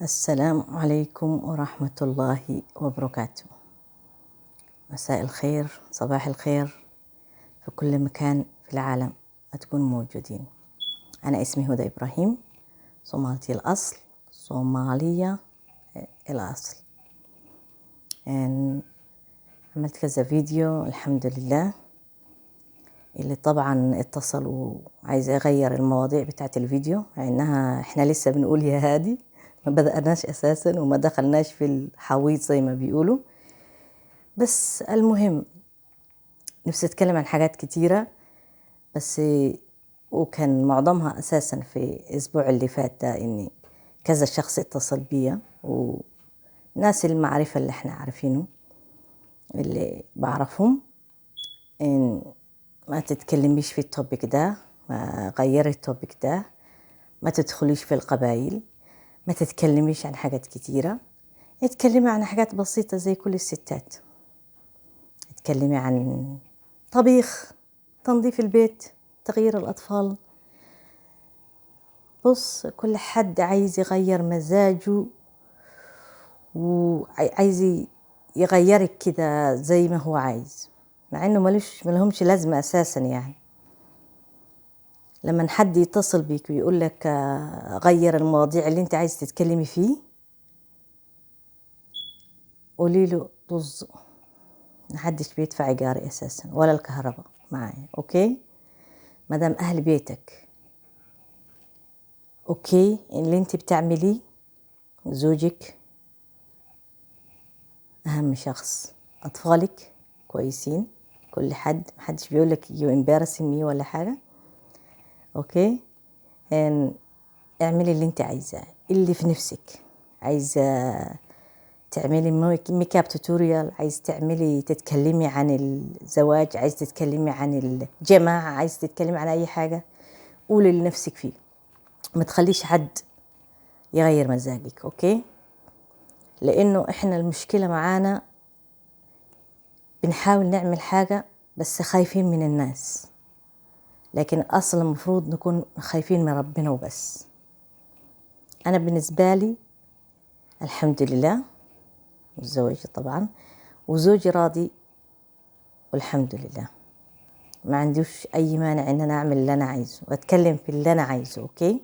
السلام عليكم ورحمة الله وبركاته. مساء الخير، صباح الخير في كل مكان في العالم تكونوا موجودين. أنا اسمي هدى إبراهيم، صومالتي الأصل، صومالية الأصل. عملت كذا فيديو الحمد لله، اللي طبعا اتصلوا عايزة أغير المواضيع بتاعت الفيديو، إنها إحنا لسه بنقول يا هادي، ما بدأناش أساسا وما دخلناش في الحويط زي ما بيقولوا. بس المهم نفسي أتكلم عن حاجات كتيرة، بس وكان معظمها أساسا في الأسبوع اللي فات ده، إني كذا شخص اتصل بيا، وناس المعرفة اللي احنا عارفينه اللي بعرفهم، إن ما تتكلميش في التوبيك ده، ما غيري التوبيك ده، ما تدخليش في القبائل، ما تتكلميش عن حاجات كتيرة، اتكلمي عن حاجات بسيطة زي كل الستات. اتكلمي عن طبيخ، تنظيف البيت، تغيير الأطفال. بص، كل حد عايز يغير مزاجه وعايز يغيرك كده زي ما هو عايز، مع انه ملهمش لازمة اساسا. يعني لما حد يتصل بيك ويقول لك غير المواضيع اللي انت عايز تتكلمي فيه، قولي له طز، محدش بيدفع إيجاري اساسا ولا الكهرباء معايا، اوكي؟ مدام اهل بيتك اوكي، اللي انت بتعمليه زوجك اهم شخص، اطفالك كويسين، كل حد، محدش بيقولك you embarrassing me ولا حاجة، اوكي؟ اعملي اللي انت عايزاه، اللي في نفسك. عايزة تعملي ميك اب توتوريال، عايز تتكلمي عن الزواج، عايز تتكلمي عن الجماعة، عايز تتكلمي عن اي حاجة، قولي لنفسك فيه، ما تخليش حد يغير مزاجك، اوكي؟ لانه احنا المشكلة معانا بنحاول نعمل حاجة بس خايفين من الناس، لكن أصلا المفروض نكون خايفين من ربنا وبس. أنا بالنسبة لي الحمد لله متزوجة طبعا، وزوجي راضي والحمد لله، ما عندوش أي مانع إن أنا أعمل اللي أنا عايزه وأتكلم في اللي أنا عايزه، أوكي؟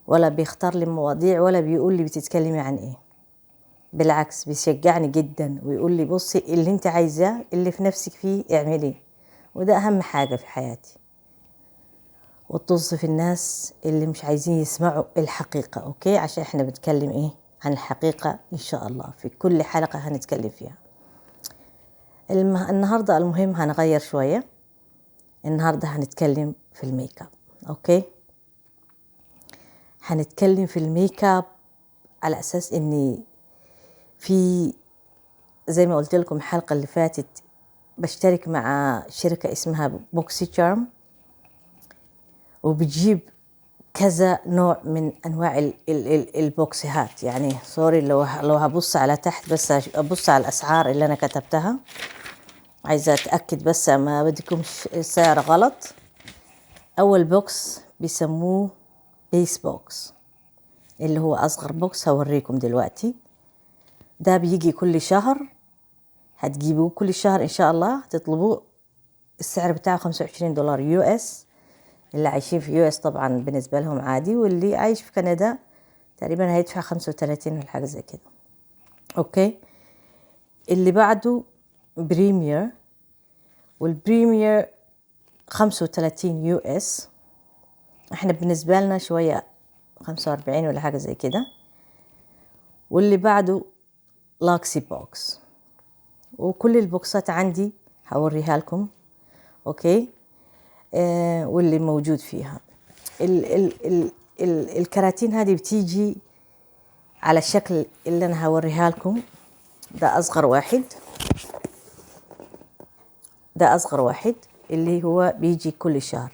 ولا بيختار لي مواضيع ولا بيقول لي بتتكلمي عن إيه، بالعكس بيشجعني جدا ويقول لي بصي اللي انت عايزاه، اللي في نفسك فيه اعمليه، وده أهم حاجة في حياتي. وتوصف الناس اللي مش عايزين يسمعوا الحقيقة، أوكي؟ عشان إحنا بنتكلم إيه عن الحقيقة إن شاء الله في كل حلقة هنتكلم فيها. النهاردة المهم هنغير شوية، النهاردة هنتكلم في الميك اب، أوكي؟ هنتكلم في الميك اب على أساس إني في زي ما قلت لكم الحلقة اللي فاتت بشترك مع شركة اسمها بوكسي تشارم، وبتجيب كذا نوع من أنواع البوكسيهات. يعني سوري لو هبص على تحت، بس أبص على الأسعار اللي أنا كتبتها، عايزة أتأكد بس ما بدكمش سعر غلط. أول بوكس بيسموه بيس بوكس، اللي هو أصغر بوكس هوريكم دلوقتي. ده بيجي كل شهر، هتجيبوه كل شهر إن شاء الله، هتطلبوه. السعر بتاعه $25 US. اللي عايشين في US طبعا بالنسبة لهم عادي، واللي عايش في كندا تقريبا هيدفع 35 ولا حاجة زي كده، اوكي؟ اللي بعده بريمير، والبريمير 35 US، احنا بالنسبة لنا شوية 45 ولا حاجة زي كده. واللي بعده لاكسي بوكس، وكل البوكسات عندي هوريها لكم، اوكي؟ واللي موجود فيها الكراتين هذه بتيجي على الشكل اللي انا هوريها لكم. ده اصغر واحد، ده اصغر واحد اللي هو بيجي كل شهر.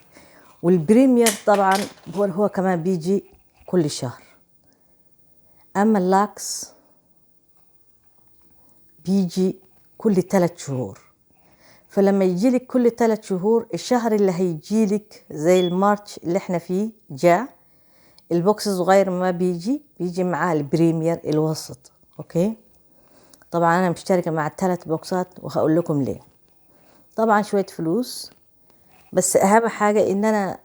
والبريمير طبعا هو كمان بيجي كل شهر. اما اللاكس بيجي كل 3 شهور. فلما يجيلك كل 3 شهور، الشهر اللي هيجيلك زي المارتش اللي احنا فيه جاء، البوكس الصغير ما بيجي معاه البريمير الوسط. اوكي، طبعا انا مشتركة مع ال3 بوكسات وهقول لكم ليه. طبعا شوية فلوس، بس اهم حاجة ان انا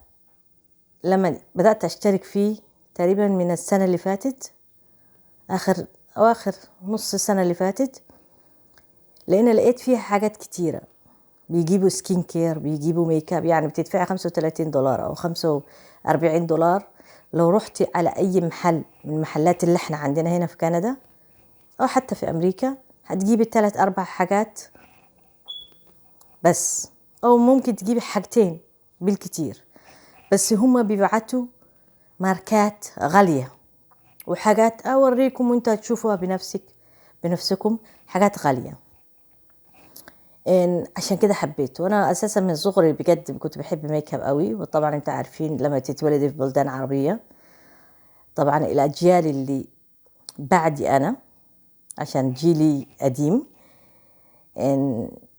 لما بدأت اشترك فيه تقريبا من السنة اللي فاتت، اواخر نص السنة اللي فاتت، لان لقيت فيها حاجات كتيرة. بيجيبوا سكين كير، بيجيبوا ميك اب، يعني بتدفعي $35 او $45 لو رحتي على اي محل من المحلات اللي احنا عندنا هنا في كندا او حتى في امريكا، هتجيبي 3-4 حاجات بس، او ممكن تجيبي حاجتين بالكتير. بس هما بيبعتوا ماركات غالية وحاجات اوريكم وانت تشوفوها بنفسكم حاجات غالية. عشان كده حبيته. وانا اساسا من صغري بجد كنت بحب ميك اب قوي، وطبعا انت عارفين لما تتولدي في بلدان عربية، طبعا الاجيال اللي بعدي انا عشان جيلي قديم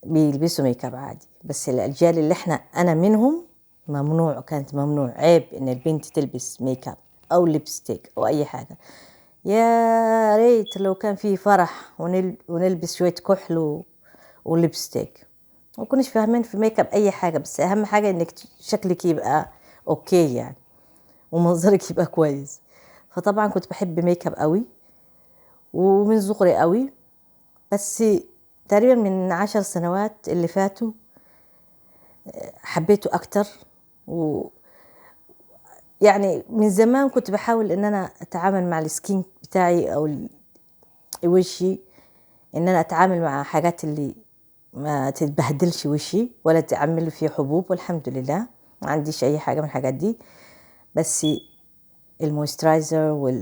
بيلبسوا ميك اب عادي، بس الاجيال اللي انا منهم ممنوع، كانت ممنوع، عيب ان البنت تلبس ميك اب او ليبستيك او اي حاجة. يا ريت لو كان في فرح ونلبس شوية كحل وليبستيك، ما كناش فاهمين في ميك اب اي حاجة، بس اهم حاجة انك شكلك يبقى اوكي يعني، ومنظرك يبقى كويس. فطبعا كنت بحب ميك اب قوي ومن صغري قوي، بس تقريبا من 10 سنوات اللي فاتوا حبيته اكتر. يعني من زمان كنت بحاول ان انا اتعامل مع السكين بتاعي او وشي، ان انا اتعامل مع حاجات اللي ما تتبهدلش وشي ولا تعمل فيه حبوب، والحمد لله ما عنديش اي حاجة من الحاجات دي. بس المويسترايزر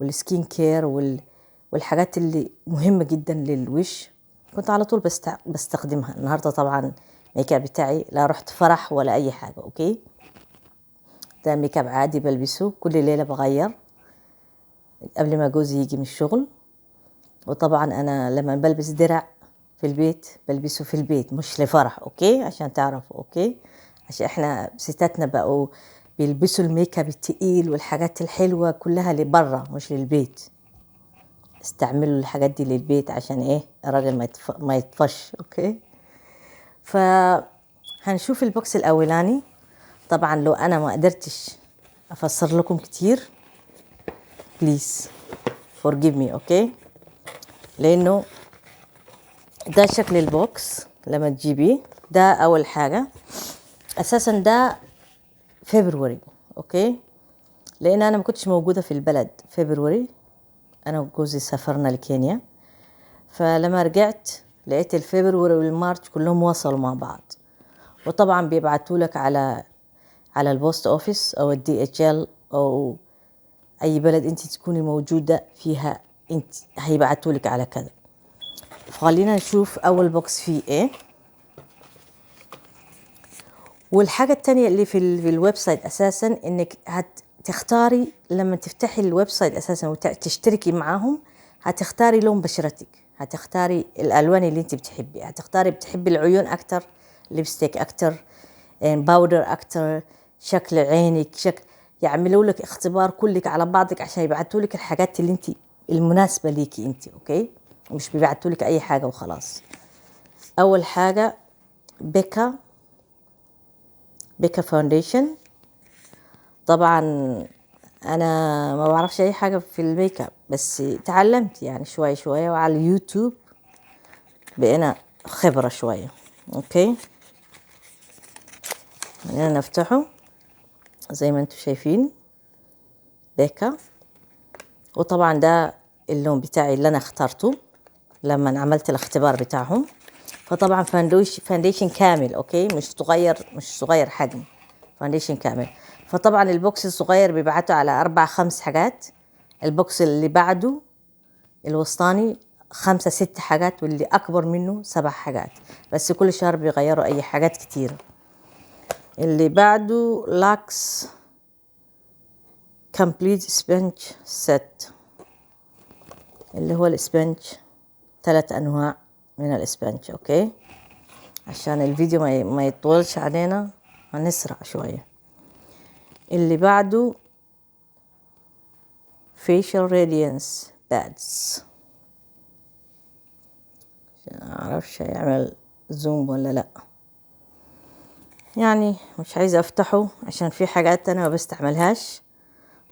والسكين كير والحاجات اللي مهمة جدا للوش كنت على طول بستخدمها. النهاردة طبعا ميك اب بتاعي لا رحت فرح ولا اي حاجة، اوكي، ده ميك اب عادي بلبسه كل ليلة، بغير قبل ما جوزي يجي من الشغل. وطبعا انا لما بلبس درع في البيت بلبسه في البيت مش لفرح، اوكي، عشان تعرفوا، اوكي، عشان احنا ستاتنا بقوا بيلبسوا الميك اب التقيل والحاجات الحلوة كلها لبرا مش للبيت. استعملوا الحاجات دي للبيت عشان ايه؟ الراجل ما يطفش، اوكي. فهنشوف البوكس الاولاني. طبعا لو انا ما قدرتش افسر لكم كتير بليز forgive me، اوكي، لانه ده شكل البوكس لما تجيبيه. ده اول حاجة اساسا ده فبراير، اوكي، لان انا ما كنتش موجودة في البلد فبراير، انا وجوزي سافرنا لكينيا. فلما رجعت لقيت الفبراير والمارش كلهم وصلوا مع بعض. وطبعا بيبعتوا لك على البوست اوفيس او DHL او اي بلد انت تكوني موجودة فيها، انت هيبعتوا لك على كذا. فخلينا نشوف اول بوكس فيه ايه. والحاجة التانية اللي في الويب سايت اساسا انك هتختاري لما تفتحي الويب سايت اساسا وتشتركي معاهم، هتختاري لون بشرتك، هتختاري الالوان اللي انت بتحبي، هتختاري بتحبي العيون اكتر، ليبستيك اكتر، باودر اكتر، شكل عينك، يعملوا لك اختبار كلك على بعضك عشان يبعتوا لك الحاجات اللي انت المناسبة ليكي انت، اوكي، مش بيبعتوا لك اي حاجة وخلاص. اول حاجة بيكا فاونديشن. طبعا انا ما بعرفش اي حاجة في الميك اب، بس تعلمت يعني شوية شوية، وعلى اليوتيوب بقينا خبرة شوية، اوكي. خلينا نفتحه زي ما انتم شايفين، بيكا. وطبعا ده اللون بتاعي اللي انا اخترته لما عملت الاختبار بتاعهم. فطبعا فانديشن كامل، اوكي، مش صغير حجم، فانديشن كامل. فطبعا البوكس الصغير بيبعته على 4-5 حاجات، البوكس اللي بعده الوسطاني 5-6 حاجات، واللي اكبر منه 7 حاجات، بس كل شهر بيغيروا اي حاجات كتير. اللي بعده لاكس كومبليت سبنج سيت، اللي هو الاسبنج 3 انواع من الاسبنج، اوكي، عشان الفيديو ما يطولش علينا هنسرع شوية. اللي بعده facial radiance pads. معرفش هيعمل زوم ولا لا، يعني مش عايزة افتحه عشان في حاجات انا ما بستعملهاش.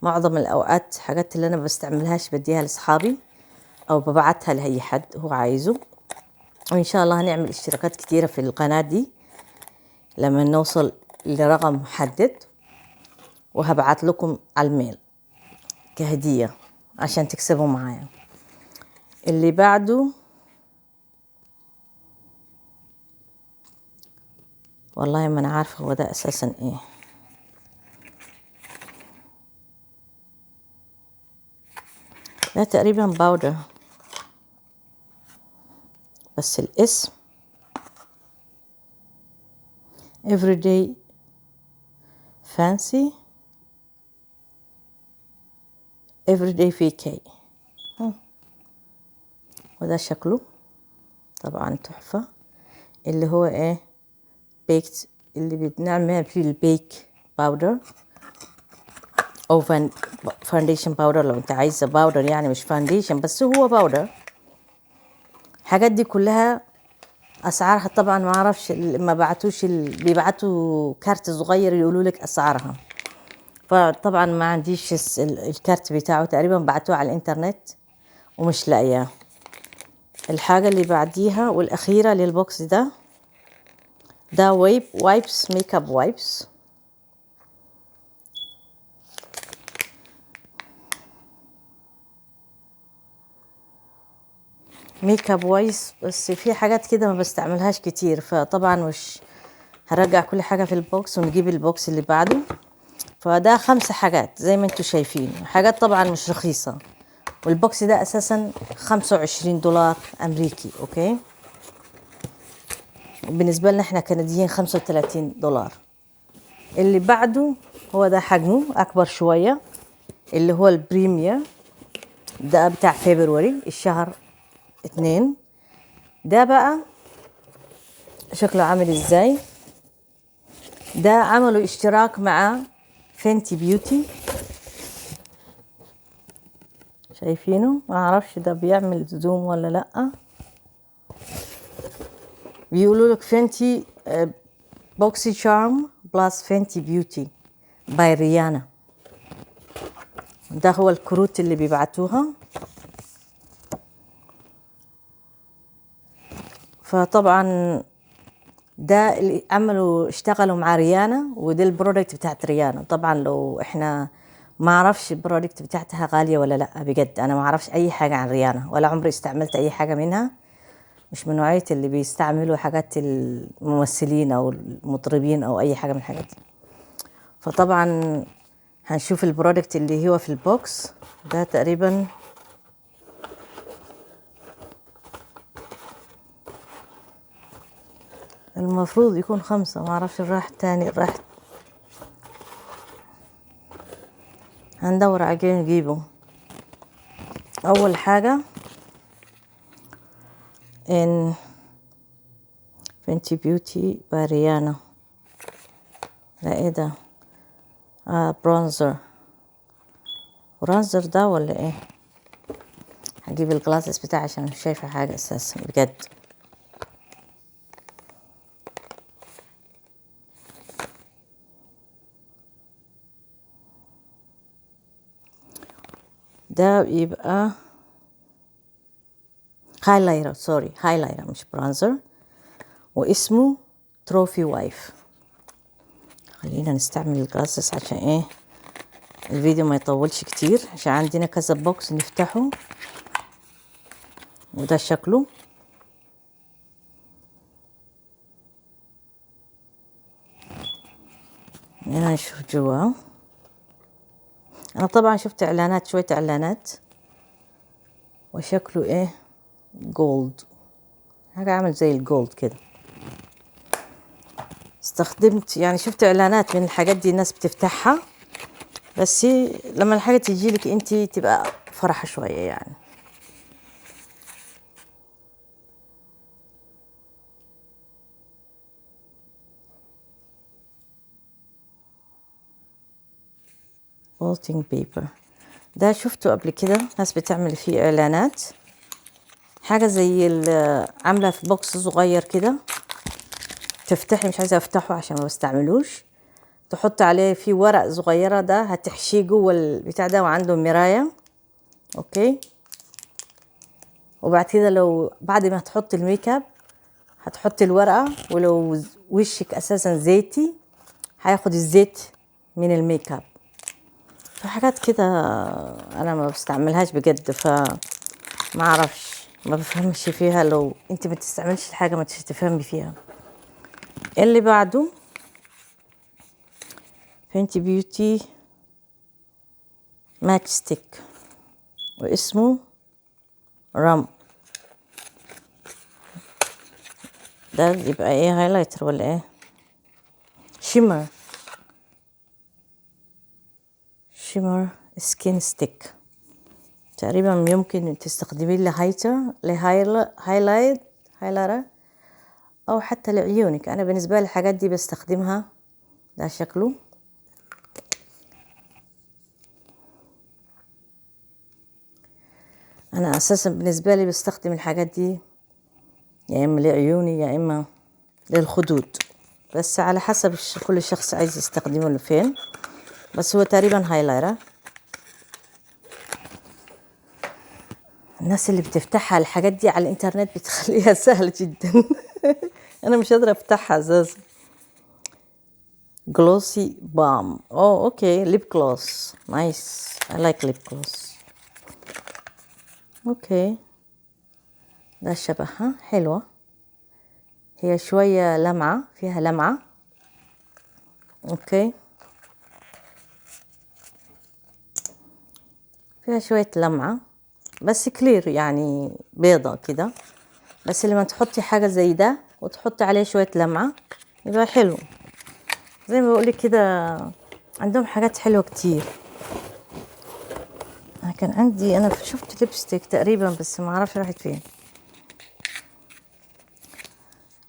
معظم الاوقات حاجات اللي انا ما بستعملهاش بديها لاصحابي او ببعتها لاي حد هو عايزه. وان شاء الله هنعمل اشتراكات كتيرة في القناة دي لما نوصل لرقم محدد، وهبعت لكم على الميل كهدية عشان تكسبوا معايا. اللي بعده والله ما انا عارفة هو ده اساسا ايه. ده تقريبا باودر بس الاسم everyday fancy everyday VK. وده شكله طبعا تحفة، اللي هو ايه بيكت، اللي بنعمل فيه البيك باودر او فاونديشن باودر لو انت عايزة باودر، يعني مش فاونديشن بس هو باودر. الحاجات دي كلها اسعارها طبعا ما اعرفش، ما بعتوش بيبعتوا كارت صغير يقولوا لك اسعارها، فطبعا ما عنديش الكارت بتاعه، تقريبا بعتوه على الانترنت ومش لاقياه. الحاجة اللي بعديها والاخيرة للبوكس ده وايبس ميك اب وايبس. ميك اب وايبس بس في حاجات كده ما بستعملهاش كتير، فطبعا مش هرجع كل حاجة في البوكس ونجيب البوكس اللي بعده. فده 5 حاجات زي ما انتوا شايفين، حاجات طبعا مش رخيصة، والبوكس ده اساسا $25 امريكي. اوكي، بالنسبة لنا احنا كنديين $35. اللي بعده هو ده حجمه اكبر شوية، اللي هو البريمير، ده بتاع فبراير الشهر 2. ده بقى شكله عامل ازاي؟ ده عملوا اشتراك مع فينتي بيوتي، شايفينه؟ ما اعرفش ده بيعمل زوم ولا لا. بيقولوا لك فينتي بوكسي شارم بلس فينتي بيوتي باي ريانا. ده هو الكروت اللي بيبعتوها. فطبعا ده اللي عملوا اشتغلوا مع ريانا، وده البرودكت بتاعت ريانا. طبعا لو احنا ما اعرفش البرودكت بتاعتها غالية ولا لا، بجد انا ما اعرفش اي حاجة عن ريانا ولا عمري استعملت اي حاجة منها. مش من نوعية اللي بيستعملوا حاجات الممثلين او المطربين او اي حاجة من الحاجات دي. فطبعا هنشوف البرودكت اللي هو في البوكس ده. تقريبا المفروض يكون 5، ما اعرفش راح تاني، راح هندور عليه نجيبه. اول حاجة ان فينتي بيوتي باريانا. لا ايه ده؟ برونزر ده ولا ايه؟ هجيب الجلاسس بتاعي عشان مش شايفة حاجة اساسا بجد. ده يبقى هايلايتر، سوري هايلايتر مش برونزر، واسمه تروفي وايف. خلينا نستعمل الجلاسس عشان ايه الفيديو ما يطولش كتير، عشان عندنا كذا بوكس نفتحه. وده شكله. هنا نشوف جوا. انا طبعا شفت اعلانات، شوية اعلانات، وشكله ايه جولد، حاجة عامل زي الجولد كده. استخدمت يعني شفت اعلانات من الحاجات دي الناس بتفتحها، بس لما الحاجة تيجي لك انت تبقى فرحة شوية يعني. فولتنج بيبر ده شفته قبل كده ناس بتعمل فيه اعلانات، حاجة زي عاملة في بوكس صغير كده، تفتحي، مش عايزة افتحه عشان ما بستعملوش، تحط عليه فيه ورق صغيرة، ده هتحشيه جوه البتاع ده، وعنده مراية. اوكي. وبعد كده لو بعد ما تحط الميك اب هتحط الورقة، ولو وشك اساسا زيتي هياخد الزيت من الميك اب. فحاجات كده انا ما بستعملهاش بجد، فما اعرفش، ما بفهمش فيها. لو انت ما تستعملش الحاجة ما تفهمي فيها. اللي بعده فينتي بيوتي ماتش ستيك، واسمه رام. ده يبقى ايه، هايلايتر ولا ايه؟ شيمر سكين ستيك تقريبا. يمكن تستخدمين هايلايتر او حتى لعيونك. انا بالنسبه لي الحاجات دي بستخدمها. ده شكله. انا اساسا بالنسبه لي بستخدم الحاجات دي يا اما لعيوني يا اما للخدود، بس على حسب كل شخص عايز يستخدمه فين. بس هو تقريبا هايلايتر. الناس اللي بتفتحها الحاجات دي على الانترنت بتخليها سهل جدا. انا مش قادره افتحها اساسا. جلوسي بالم. اوكي. ليب جلوس نايس. I like lip gloss. اوكي. ده شبهها حلوة، هي شوية لمعة، فيها لمعة. اوكي. فيها شوية لمعة بس كلير، يعني بيضة كده. بس لما تحطي حاجة زي ده وتحطي عليه شوية لمعة يبقى حلو. زي ما بقولك كده، عندهم حاجات حلوة كتير. كان عندي انا شفت ليبستيك تقريبا بس ما اعرفش راحت فين.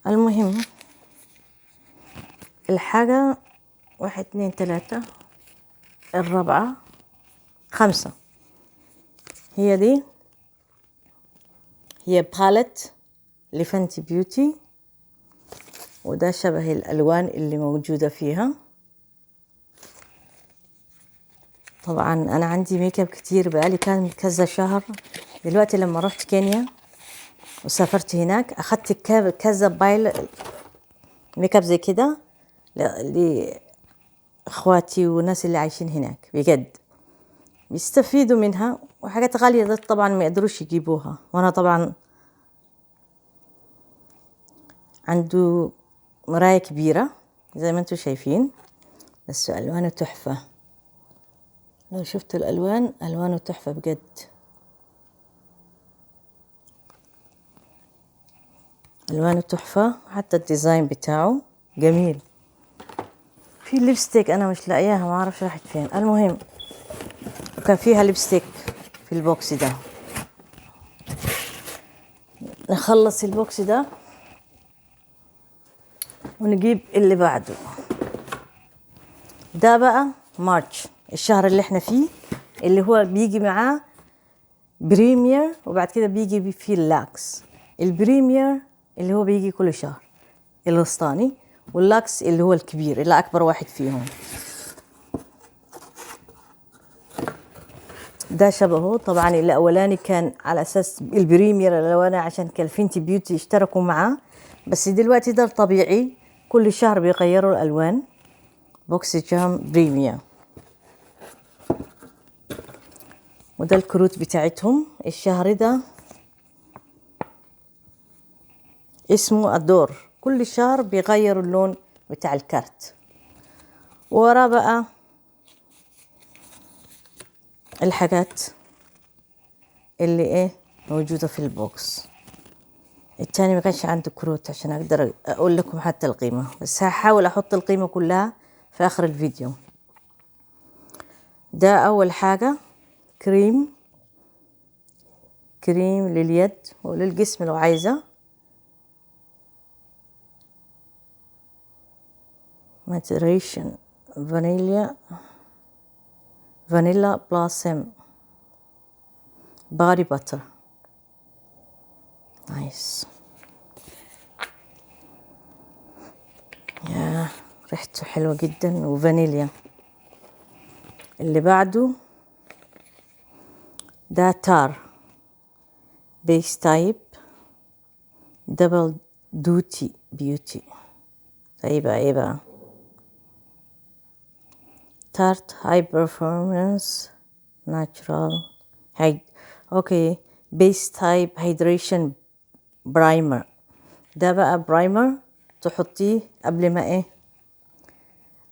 المهم الحاجة 1 2 3 الرابعة 5 هي دي. هي باليت لفنتي بيوتي، وده شبه الالوان اللي موجودة فيها. طبعا انا عندي ميك اب كتير بقالي كان كذا شهر. دلوقتي لما رحت كينيا وسافرت هناك اخدت كذا بايل ميك اب زي كده لاخواتي والناس اللي عايشين هناك، بجد بيستفيدوا منها. وحاجات غالية ده طبعا ما يقدروش يجيبوها، وانا طبعا عنده مراية كبيرة زي ما انتم شايفين، بس الوانه تحفة. لو شفت الالوان، الوانه تحفة بجد. الوانه تحفة، حتى الديزاين بتاعه جميل. في ليبستيك انا مش لاقياها، ما اعرفش راحت فين. المهم وكان فيها ليبستيك في البوكس ده. نخلص البوكس ده ونجيب اللي بعده. ده بقى مارش، الشهر اللي احنا فيه، اللي هو بيجي معاه بريمير، وبعد كده بيجي فيه اللاكس. البريمير اللي هو بيجي كل شهر الوسطاني، واللاكس اللي هو الكبير اللي اكبر واحد فيهم. ده شبهه طبعا. الاولاني كان على اساس البريمير الاولاني عشان كالفينتي بيوتي اشتركوا معاه، بس دلوقتي ده طبيعي كل شهر بيغيروا الالوان. بوكس جام بريمير. وده الكروت بتاعتهم. الشهر ده اسمه الدور، كل شهر بيغيروا اللون بتاع الكارت. ورا بقى الحاجات اللي ايه موجودة في البوكس التاني. ما كانش عنده كروت عشان اقدر اقول لكم حتى القيمة، بس هحاول احط القيمة كلها في اخر الفيديو. ده اول حاجة كريم لليد وللجسم لو عايزة. ماتريشن فانيلا بلاسم. باري باتر نايس. يا ريحته حلوة جدا وفانيليا. اللي بعده ده تار بيس تايب دبل دوتي بيوتي. طيب ايه بقى؟ تارت هاي برفورمانس ناتشرال هاي اوكي بيس تايب هيدريشن برايمر. ده بقى برايمر تحطيه قبل ما ايه،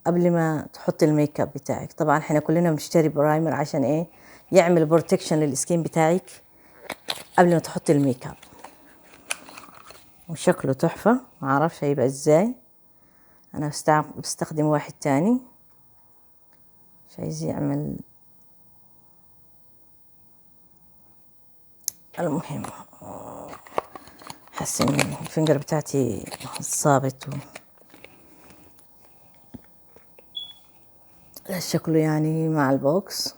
قبل ما تحطي الميك اب بتاعك. طبعا احنا كلنا بنشتري برايمر عشان ايه؟ يعمل بروتكشن للسكين بتاعك قبل ما تحطي الميك اب. وشكله تحفة، معرفش هيبقى ازاي. انا بستخدم واحد تاني مش عايز يعمل. المهم حاسه ان الفنجر بتاعتي صابت شكله يعني مع البوكس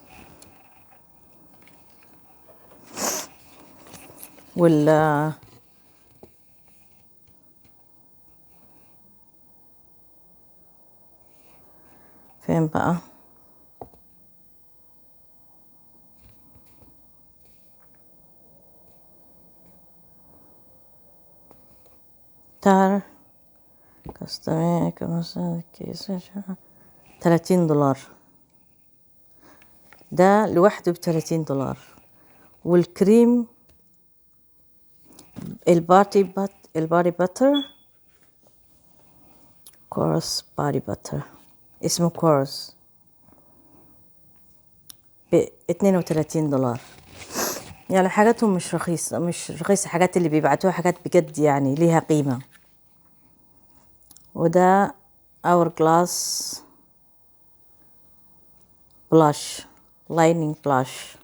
ولا فين بقى؟ تار كاستمي كمسا كيس $30. ده لوحده $30. والكريم الباري باتر كورس باري باتر اسمه كورس $32. يعني حاجاتهم مش رخيصة، مش رخيصة. حاجات اللي بيبعتوها حاجات بجد يعني ليها قيمة. وده اور جلاس بلاش لايننج بلاش.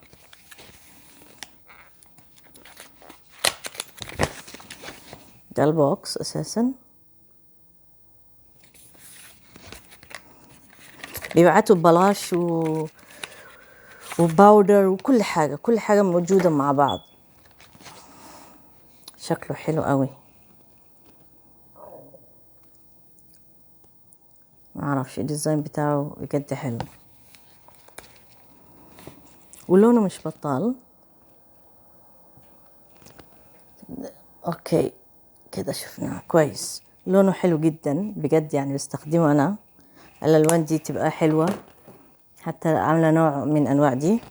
ده البوكس اساسا بيبعتوا ببلاش وباودر وكل حاجة، كل حاجة موجودة مع بعض. شكله حلو قوي، ما اعرفش الديزاين بتاعه بجد حلو ولونه مش بطال. اوكي كده شفناه كويس، لونه حلو جدا بجد يعني بستخدمه انا. الالوان دي تبقى حلوة، حتى عاملة نوع من انواع دي.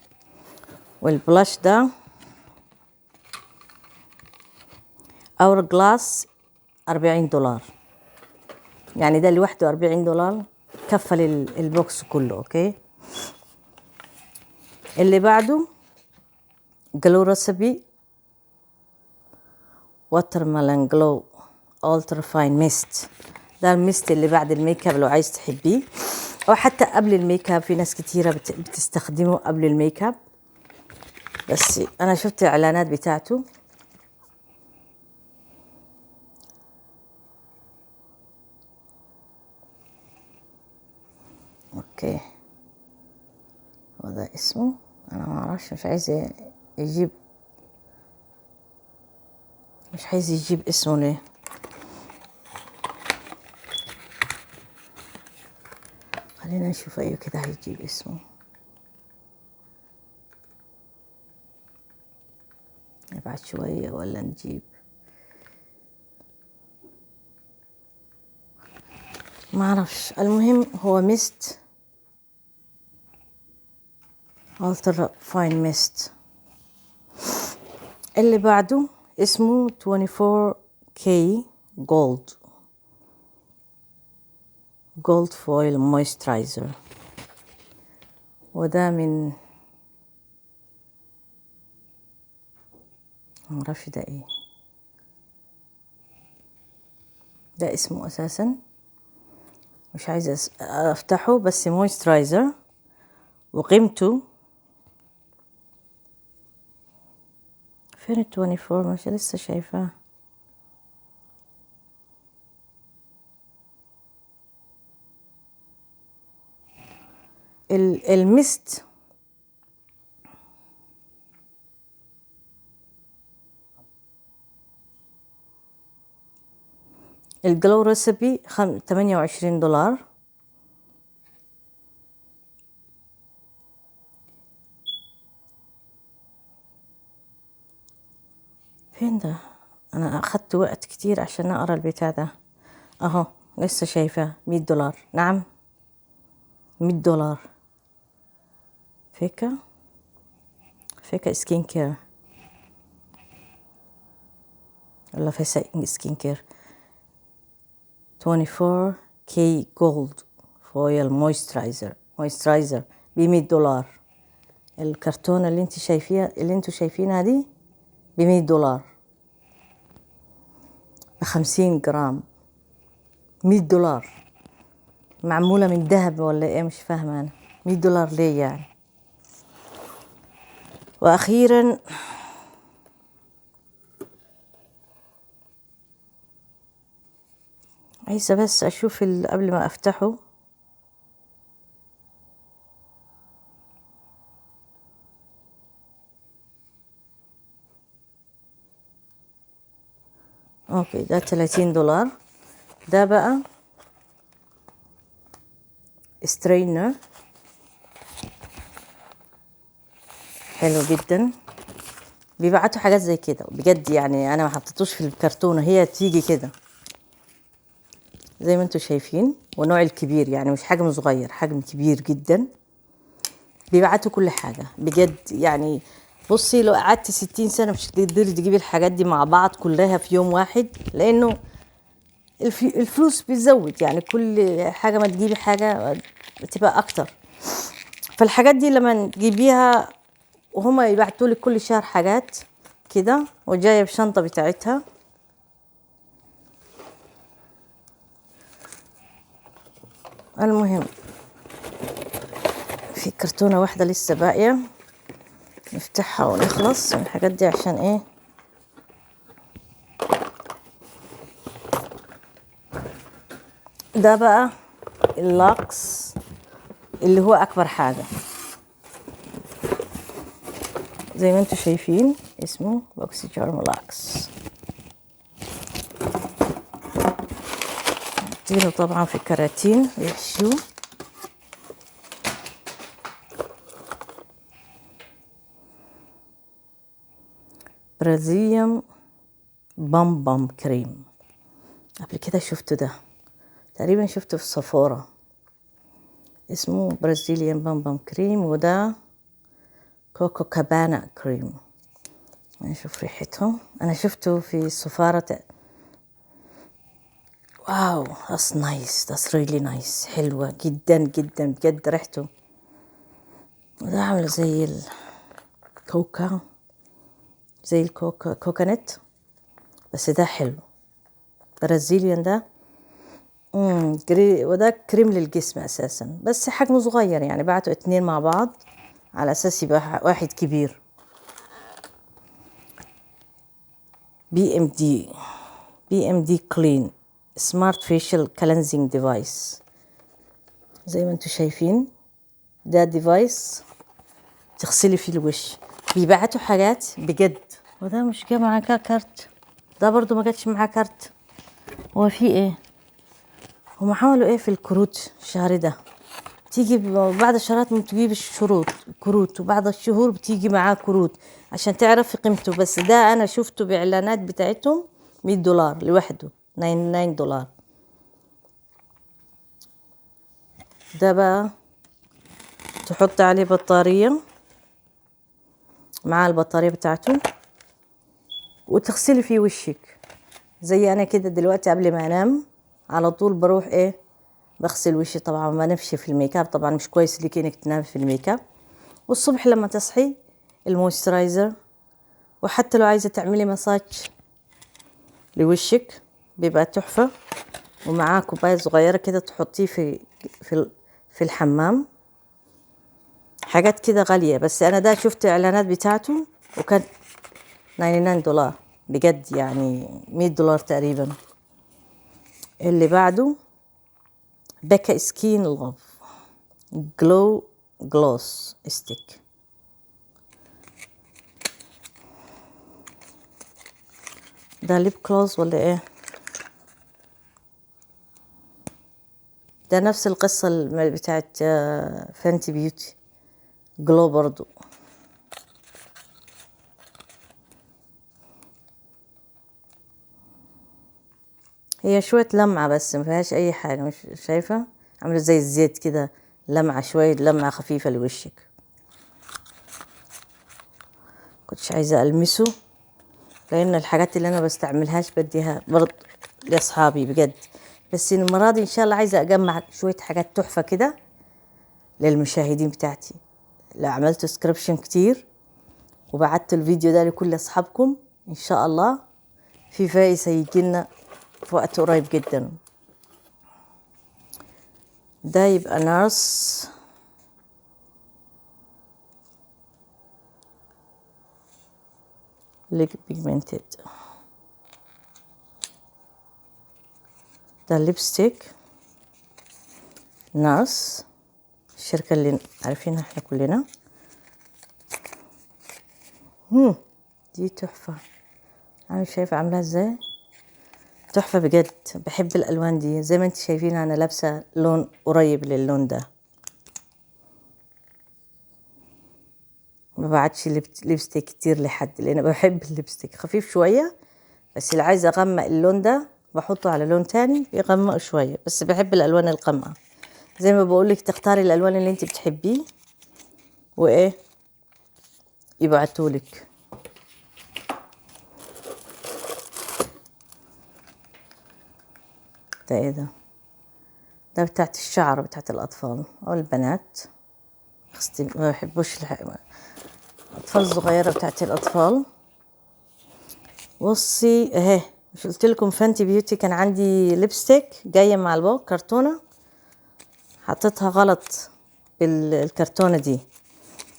والبلاش ده اور جلاس $40. يعني ده لوحده $40 كفل البوكس كله. اوكي اللي بعده جلو ريسبي واتر ميلون جلو الترا فاين ميست. ده الميست اللي بعد الميك اب لو عايز تحبيه، او حتى قبل الميك اب. في ناس كتيره بتستخدمه قبل الميك اب، بس انا شفت الاعلانات بتاعته. اوكي هو ده اسمه، انا ما اعرفش، مش عايز يجيب، مش عايز يجيب اسمه ليه. خلينا نشوف. ايوه كده هيجيب اسمه. نبعد شويه ولا نجيب؟ ما اعرفش. المهم هو ميست الترا فاين ميست. اللي بعده اسمه 24K جولد فويل مويسترايزر. وده من معرفش ده ايه، ده اسمه اساسا مش عايزة افتحه. بس مويسترايزر وقيمته فين 24؟ مش لسه شايفاه. المست الجلو ريسبي 28 دولار. فين ده؟ انا اخدت وقت كتير عشان اقرا البتاع ده. اهو لسه شايفاه 100 دولار. نعم 100 دولار. فيكا سكين كير ولا فيكا سكين كير. 24K جولد فويل مويسترايزر ب100 دولار. الكرتونة اللي انتوا شايفينها دي ب100 دولار، ب50 جرام. 100 دولار. معمولة من ذهب ولا ايه؟ مش فاهمة انا 100 دولار ليه يعني. واخيرا عايزة بس اشوف قبل ما افتحه. اوكي ده 30 دولار. ده بقى سترينر حلو جدا. بيبعتوا حاجات زي كده بجد يعني، انا ما حطيتوش في الكرتونة، هي تيجي كده زي ما انتوا شايفين. ونوع الكبير يعني مش حجم صغير، حجم كبير جدا. بيبعتوا كل حاجة بجد يعني. بصي لو قعدت 60 سنة مش هتقدري تجيبي الحاجات دي مع بعض كلها في يوم واحد، لأنه الفلوس بيزود يعني. كل حاجة ما تجيبي حاجة بتبقى أكتر. فالحاجات دي لما تجيبيها وهما يبعتوا لك كل شهر حاجات كده، وجاية بشنطة بتاعتها. المهم في كرتونة واحدة لسه باقية، نفتحها ونخلص من الحاجات دي عشان ايه. ده بقى اللاكس اللي هو اكبر حاجة زي ما انتوا شايفين، اسمه بوكسي جارم لاكس. حاطينه طبعا في كراتين يحشوه. برازيليان بام كريم. قبل كده شفته ده تقريبا، شفته في سفارة. اسمه برازيليان بام كريم. وده كوكو كابانا كريم. نشوف ريحته. انا شفته في سفارة. واو that's nice, that's really nice. حلوة جدا جدا بجد ريحته. وده عامل زي الكوكا، زي كوكونات، بس ده حلو. برازيليان ده. وده كريم للجسم اساسا، بس حجمه صغير يعني. بعتوا 2 مع بعض على اساس يبقى واحد كبير. بي ام دي كلين سمارت فيشل كلينزينج ديفايس. زي ما انتوا شايفين ده ديفايس تغسلي فيه الوش. بيبعتوا حاجات بجد. وده مش جاي معاه كارت. ده برضو ما جاتش معاه كارت. هو في ايه؟ هم عملوا ايه في الكروت الشهر ده؟ تيجي بعد الشهرات تجيب كروت، وبعد الشهور بتيجي معاه كروت عشان تعرفي قيمته. بس ده انا شفته باعلانات بتاعتهم 100 دولار لوحده، 99 دولار. ده بقى تحط عليه بطارية مع البطارية بتاعته، وتغسلي فيه وشك زي انا كده دلوقتي. قبل ما انام على طول بروح ايه، بغسل وشي. طبعا ما نمشي في الميك اب، طبعا مش كويس ليكي انك تنامي في الميك اب. والصبح لما تصحي المويسترايزر. وحتى لو عايزة تعملي مساج لوشك بيبقى تحفة. ومعاه كوباية صغيرة كده تحطيه في في الحمام. حاجات كده غالية، بس انا ده شفت اعلانات بتاعته وكان 99 دولار بجد يعني 100 دولار تقريبا. اللي بعده بيكا سكين لوف جلو جلوس ستيك. ده ليب كلوز ولا ايه؟ ده نفس القصة بتاعت فانتي بيوتي جلو برضو. هي شوية لمعة بس ما فيهاش اي حاجة، مش شايفة؟ عاملة زي الزيت كده، لمعة شوية، لمعة خفيفة لوشك. كنتش عايزة ألمسه لأن الحاجات اللي أنا بستعملهاش بديها برضه لأصحابي بجد. بس المرة دي إن شاء الله عايزة أجمع شوية حاجات تحفة كده للمشاهدين بتاعتي. لا، عملت سكريبشن كتير وبعت الفيديو ده لكل أصحابكم. إن شاء الله في فايز هيجيلنا في وقت قريب جدا. ده يبقى نارس ليك بيجمنتد. ده الليبستيك نارس، الشركة اللي عارفينها احنا كلنا. دي تحفة، انا شايفة عاملاها ازاي، تحفة بجد. بحب الالوان دي، زي ما انت شايفين انا لابسة لون قريب للون ده. ما بعدش ليبستيك كتير لحد لان بحب الليبستيك خفيف شوية، بس اللي عايزة اغمق اللون ده بحطه على لون تاني يغمقه شوية. بس بحب الالوان الغامقة، زي ما بقولك تختاري الالوان اللي انت بتحبيه وايه يبعتولك. ده ايه ده؟ ده بتاعت الشعر بتاعت الاطفال او البنات، ما بحبوش الاطفال الصغيرة بتاعت الاطفال. بصي اهي، مش قلت لكم فانتي بيوتي كان عندي ليبستيك جايه مع البوك كرتونه، حطيتها غلط بالكرتونه دي.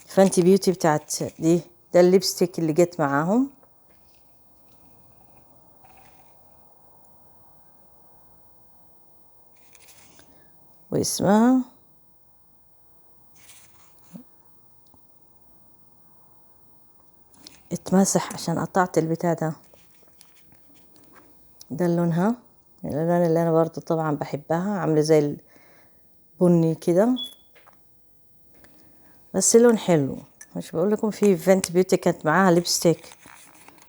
فانتي بيوتي بتاعت دي، ده الليبستيك اللي جت معاهم. واسمها اتمسح عشان قطعت البتاع ده. ده لونها، الالوان اللي انا برضو طبعا بحبها، عامله زي البني كده بس لون حلو. مش بقول لكم في فانتي بيوتي كانت معاها ليبستيك،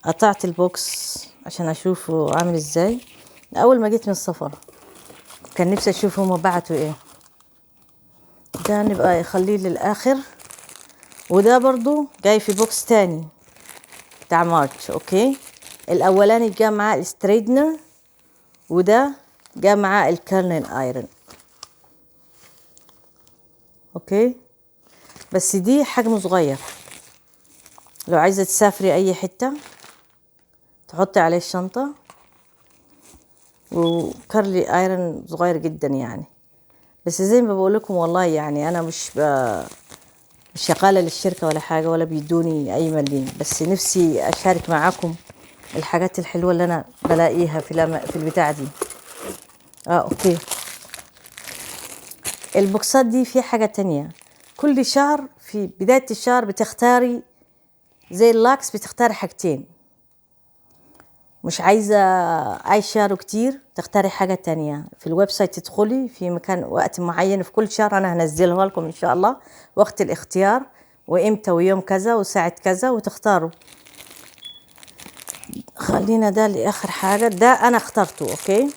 قطعت البوكس عشان اشوفه عامل ازاي. اول ما جيت من السفر كان نفسي اشوف هما بعتوا ايه. ده نبقى يخليه للاخر. وده برضو جاي في بوكس تاني بتاع مارتش. اوكي، الاولاني جا معاه الستريتنر، وده جا معاه الكيرلين ايرون. اوكي، بس دي حجمه صغير، لو عايزه تسافري اي حته تحطي عليه الشنطه. وكارلي ايرون صغير جدا يعني. بس زي ما بقول لكم والله يعني انا مش شغاله للشركه ولا حاجه ولا بيدوني اي مليم، بس نفسي اشارك معاكم الحاجات الحلوه اللي انا بلاقيها في البتاعه دي. اوكي، البوكسات دي في حاجه تانية. كل شهر في بدايه الشهر بتختاري زي اللاكس، بتختاري حاجتين. مش عايزه اي شهر كتير تختاري حاجه تانية. في الويب سايت تدخلي في مكان وقت معين في كل شهر، انا هنزلها لكم ان شاء الله وقت الاختيار وامتى ويوم كذا وساعه كذا وتختاروا. خلينا ده لاخر حاجه، ده انا اخترته. اوكي،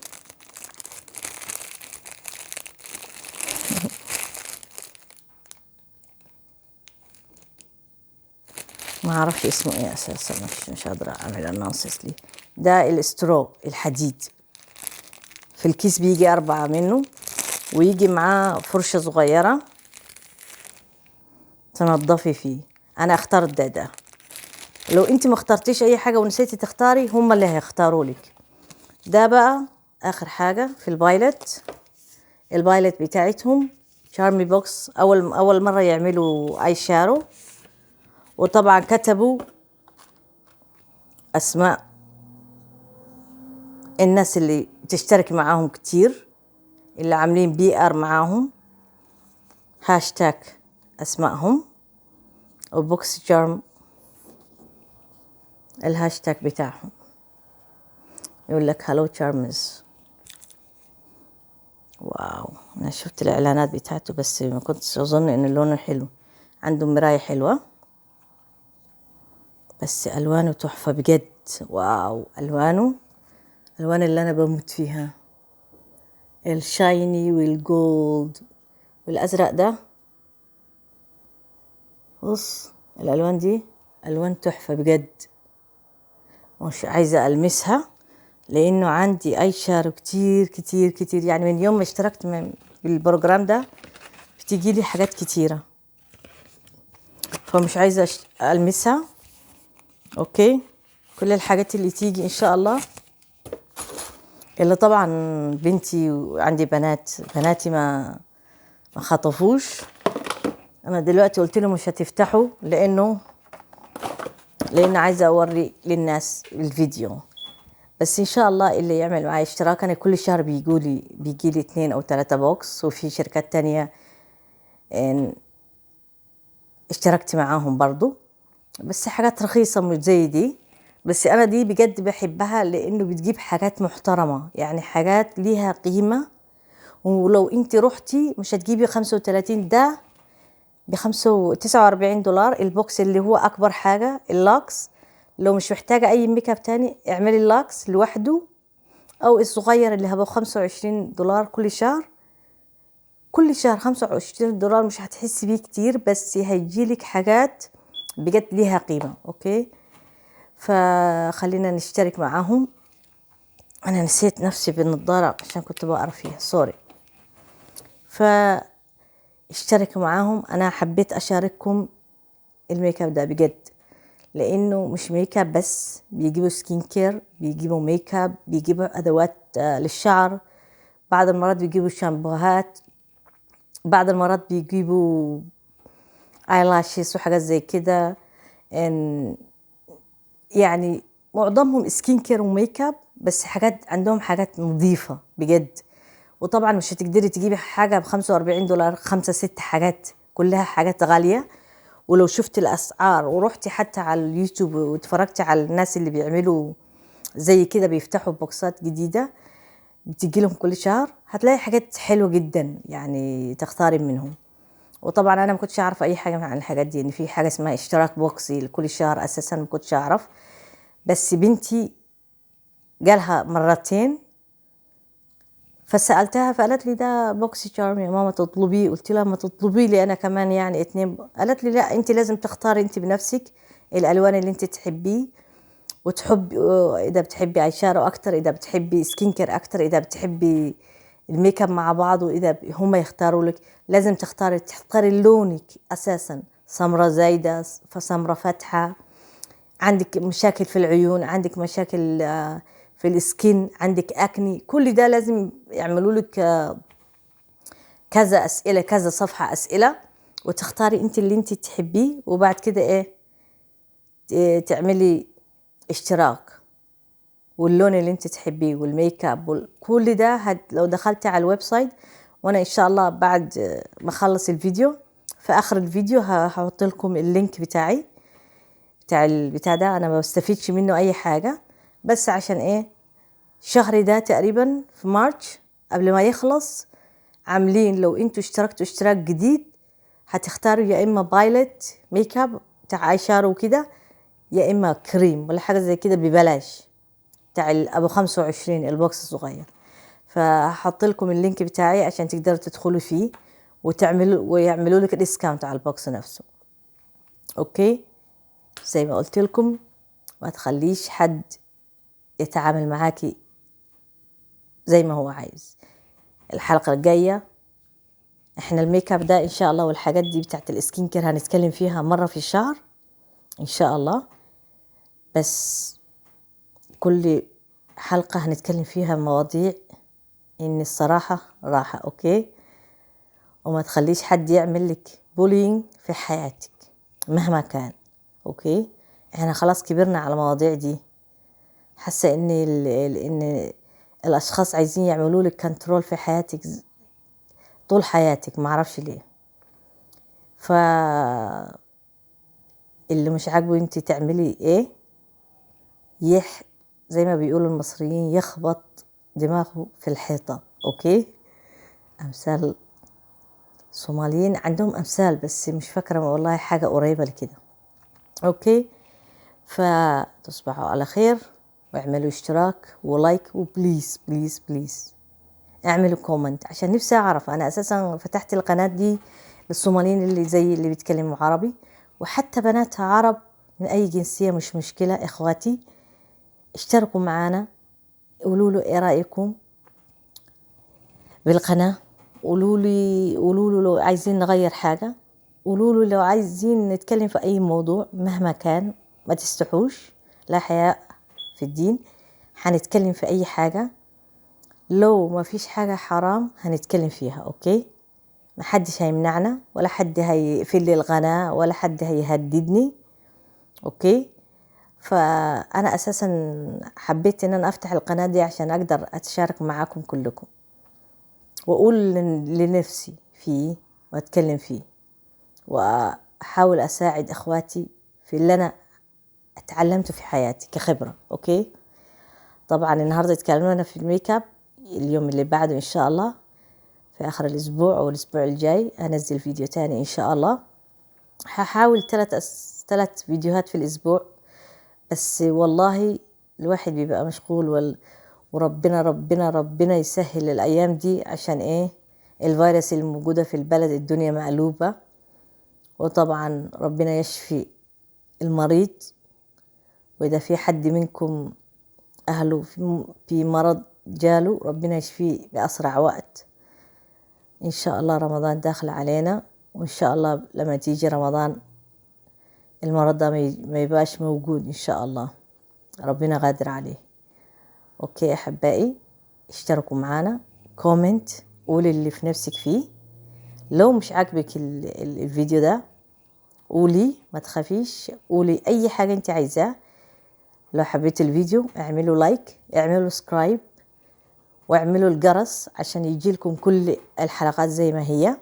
ما اعرفش اسمه ايه اساسا، مش قادره اعمل الناصص لي. ده الاسترو الحديد، في الكيس بيجي 4 منه، ويجي معاه فرشه صغيره تنضفي فيه. انا اخترت ده. لو انت ما اخترتيش اي حاجه ونسيتي تختاري، هم اللي هيختاروا لك. ده بقى اخر حاجه في البايلت بتاعتهم شارمي بوكس. اول مره يعملوا اي شارو، وطبعا كتبوا اسماء الناس اللي بتشترك معاهم كتير، اللي عاملين PR معاهم، هاشتاج اسمائهم، وبوكس جارم الهاشتاج بتاعهم، يقول لك هالو تشارمز. واو، انا شفت الاعلانات بتاعته بس ما كنتش اظن ان لونه حلو. عنده مراية حلوة بس الوانه تحفة بجد. واو، الوان اللي انا بموت فيها، الشايني والجولد والازرق ده. بص الالوان دي الوان تحفة بجد، مش عايزة المسها لانه عندي اي شارو كتير كتير كتير. يعني من يوم ما اشتركت بالبروجرام ده بتيجي لي حاجات كتيرة، فمش عايزة المسها. اوكي، كل الحاجات اللي تيجي ان شاء الله، اللي طبعا بنتي وعندي بناتي ما خطفوش. انا دلوقتي قلت لهم مش هتفتحوا لان عايزه اوري للناس الفيديو. بس ان شاء الله اللي يعمل معي اشتراك، انا كل شهر بيجي لي 2 أو 3 بوكس، وفي شركات تانية إن اشتركت معاهم برضو، بس حاجات رخيصة مش زي دي. بس انا دي بجد بحبها لانه بتجيب حاجات محترمة، يعني حاجات ليها قيمة. ولو انت رحتي مش هتجيبي 35 ده، $49 البوكس اللي هو اكبر حاجة اللاكس. لو مش محتاجة اي ميك اب تاني اعملي اللاكس لوحده، او الصغير اللي هو $25 كل شهر. كل شهر $25 مش هتحسي بيه كتير، بس هيجيلك حاجات بجد ليها قيمة. اوكي، فخلينا نشترك معاهم. انا نسيت نفسي بالنظارة عشان كنت بقرا فيها، سوري. فاشتركوا معاهم. انا حبيت اشارككم الميك اب ده بجد، لانه مش ميك اب بس، بيجيبوا سكين كير، بيجيبوا ميك اب، بيجيبوا ادوات للشعر، بعض المرات بيجيبوا شامبوهات، بعض المرات بيجيبوا ايلاشيز وحاجات زي كده. يعني معظمهم سكين كير وميك اب، بس حاجات عندهم حاجات نظيفة بجد. وطبعا مش هتقدري تجيبي حاجة $45، 5 6 حاجات، كلها حاجات غالية. ولو شفت الأسعار ورحتي حتى على اليوتيوب واتفرجتي على الناس اللي بيعملوا زي كده، بيفتحوا بوكسات جديدة بتجي لهم كل شهر، هتلاقي حاجات حلوة جدا يعني تختاري منهم. وطبعا انا ما كنتش اعرف اي حاجة عن الحاجات دي، ان في حاجة اسمها اشتراك بوكسي لكل شهر، اساسا ما كنتش اعرف. بس بنتي جالها مرتين فسألتها، فقالت لي ده بوكسي شارم يا ماما تطلبيه. قلت لها ما تطلبي لي انا كمان يعني 2. قالت لي لا، انت لازم تختاري انت بنفسك الالوان اللي انت تحبيه وتحبي. اذا بتحبي اي شارو اكتر، اذا بتحبي سكين كير اكتر، اذا بتحبي الميك اب مع بعض، واذا هم يختاروا لك. لازم تختاري لونك اساسا، سمرة زايدة فسمرة فاتحة، عندك مشاكل في العيون، عندك مشاكل في السكين، عندك اكني، كل ده لازم يعملوا لك كذا اسئله، كذا صفحه اسئله، وتختاري انت اللي انت تحبيه. وبعد كده تعملي اشتراك، واللون اللي انت تحبيه والميك اب كل ده لو دخلتي على الويب سايت. وانا ان شاء الله بعد ما اخلص الفيديو، في اخر الفيديو هحط لكم اللينك بتاع البتاع ده. انا ما بستفيدش منه اي حاجه، بس عشان شهري ده تقريبا في مارش قبل ما يخلص، عاملين لو انتوا اشتركتوا اشتراك جديد هتختاروا يا اما بايلت ميك اب بتاع اي شارو وكده، يا اما كريم ولا حاجه زي كده ببلاش، بتاع ابو 25 البوكس الصغير. فهحط لكم اللينك بتاعي عشان تقدروا تدخلوا فيه ويعملوا لك ديسكاونت على البوكس نفسه. اوكي، زي ما قلت لكم ما تخليش حد يتعامل معاكي زي ما هو عايز. الحلقة الجاية احنا الميك اب ده ان شاء الله والحاجات دي بتاعت السكين كير هنتكلم فيها مرة في الشهر ان شاء الله. بس كل حلقة هنتكلم فيها مواضيع ان الصراحة راحة. اوكي، وما تخليش حد يعمل لك بولينج في حياتك مهما كان. اوكي، احنا خلاص كبرنا على المواضيع دي. حاسة ان الاشخاص عايزين يعملوا لك كنترول في حياتك طول حياتك، معرفش ليه. اللي مش عاجبه انت تعملي زي ما بيقولوا المصريين يخبط دماغه في الحيطة. اوكي، أمثال صوماليين عندهم أمثال بس مش فاكرة والله حاجة قريبة لكده. أوكي، فتصبحوا على خير، واعملوا اشتراك ولايك، وبليز بليز بليز اعملوا كومنت عشان نفسي أعرف. أنا أساسا فتحت القناة دي للصوماليين اللي زي اللي بيتكلموا عربي، وحتى بناتها عرب من أي جنسية مش مشكلة. إخواتي اشتركوا معانا، قولوا له إيه رأيكم بالقناة، قولوا له لو عايزين نغير حاجة، قولوا له لو عايزين نتكلم في أي موضوع مهما كان، ما تستحوش، لا حياء في الدين، هنتكلم في أي حاجة. لو ما فيش حاجة حرام هنتكلم فيها. أوكي، ما حدش هيمنعنا، ولا حد هيقفل لي القناة، ولا حد هيهددني. أوكي، فأنا أساسا حبيت إن أنا أفتح القناة دي عشان أقدر أتشارك معاكم كلكم، وأقول لنفسي فيه وأتكلم فيه، وأحاول أساعد أخواتي في اللي أنا اتعلمته في حياتي كخبرة. أوكي، طبعا النهاردة اتكلمنا في الميك اب، اليوم اللي بعده إن شاء الله في آخر الأسبوع أو الأسبوع الجاي أنزل فيديو تاني إن شاء الله. هحاول 3 فيديوهات في الأسبوع، بس والله الواحد بيبقى مشغول وربنا ربنا ربنا يسهل الأيام دي، عشان إيه؟ الفيروس الموجودة في البلد، الدنيا مقلوبة، وطبعا ربنا يشفي المريض. وإذا في حد منكم أهله في مرض جاله، ربنا يشفيه بأسرع وقت. إن شاء الله رمضان داخل علينا، وإن شاء الله لما تيجي رمضان المرض ده ما يبقاش موجود إن شاء الله، ربنا قادر عليه. أوكي أحبائي، اشتركوا معنا، كومنت، قولي اللي في نفسك فيه. لو مش عاجبك الفيديو ده قولي، ما تخافيش، قولي أي حاجة انت عايزاه. لو حبيت الفيديو اعملوا لايك، اعملوا سبسكرايب، واعملوا الجرس عشان يجيلكم كل الحلقات زي ما هي.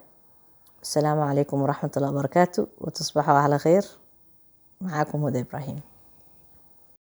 السلام عليكم ورحمة الله وبركاته، وتصبحوا على خير. معاكم هدى إبراهيم.